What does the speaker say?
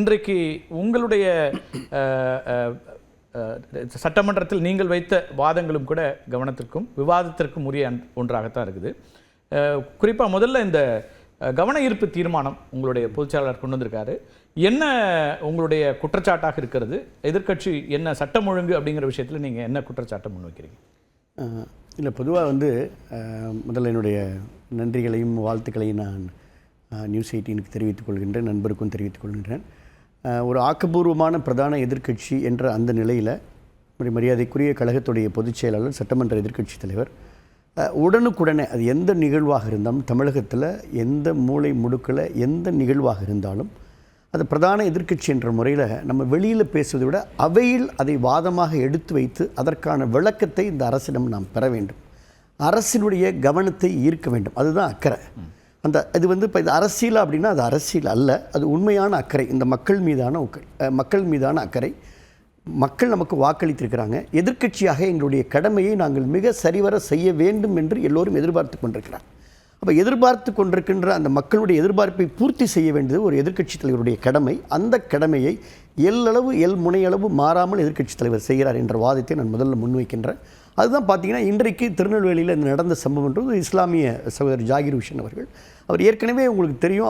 இன்றைக்கு உங்களுடைய சட்டமன்றத்தில் நீங்கள் வைத்த வாதங்களும் கூட கவனத்திற்கும் விவாதத்திற்கும் உரிய ஒன்றாகத்தான் இருக்குது. குறிப்பாக முதல்ல இந்த கவன ஈர்ப்பு தீர்மானம் உங்களுடைய பொதுச்செயலாளர் கொண்டு வந்திருக்காரு. என்ன உங்களுடைய குற்றச்சாட்டாக இருக்கிறது? எதிர்க்கட்சி என்ன சட்டம் ஒழுங்கு அப்படிங்கிற விஷயத்தில் நீங்கள் என்ன குற்றச்சாட்டை முன்வைக்கிறீங்க? இல்லை, பொதுவாக முதல்ல என்னுடைய நன்றிகளையும் வாழ்த்துக்களையும் நான் நியூஸ் 18க்கு தெரிவித்துக் கொள்கின்றேன், நண்பருக்கும் தெரிவித்துக் கொள்கின்றேன். ஒரு ஆக்கப்பூர்வமான பிரதான எதிர்க்கட்சி என்ற அந்த நிலையில் மரியாதைக்குரிய கழகத்துடைய பொதுச் செயலாளர், சட்டமன்ற எதிர்க்கட்சி தலைவர் உடனுக்குடனே அது எந்த நிகழ்வாக இருந்தாலும், தமிழகத்தில் எந்த மூலை முடுக்கில் எந்த நிகழ்வாக இருந்தாலும் அது பிரதான எதிர்க்கட்சி என்ற முறையில் நம்ம வெளியில் பேசுவதை விட அவையில் அதை வாதமாக எடுத்து வைத்து அதற்கான விளக்கத்தை இந்த அரசிடம் நாம் பெற வேண்டும். அரசினுடைய கவனத்தை ஈர்க்க வேண்டும். அதுதான் அக்கறை. இது இப்போ இது அரசியல் அப்படின்னா அது அரசியல் அல்ல, அது உண்மையான அக்கறை. இந்த மக்கள் மீதான அக்கறை. மக்கள் நமக்கு வாக்களித்திருக்கிறாங்க. எதிர்க்கட்சியாக எங்களுடைய கடமையை நாங்கள் மிக சரிவர செய்ய வேண்டும் என்று எல்லோரும் எதிர்பார்த்து கொண்டிருக்கிறார். அப்போ எதிர்பார்த்து கொண்டிருக்கின்ற அந்த மக்களுடைய எதிர்பார்ப்பை பூர்த்தி செய்ய வேண்டியது ஒரு எதிர்க்கட்சி தலைவருடைய கடமை. அந்த கடமையை எல் முனையளவு மாறாமல் எதிர்க்கட்சி தலைவர் செய்கிறார் என்ற வாதத்தை நான் முதல்ல முன்வைக்கின்றேன். அதுதான் பார்த்தீங்கன்னா இன்றைக்கு திருநெல்வேலியில் நடந்த சம்பவம் இஸ்லாமிய சகோதரர் ஜாகிர் ஹுசேன் அவர்கள். அவர் ஏற்கனவே உங்களுக்கு தெரியும்,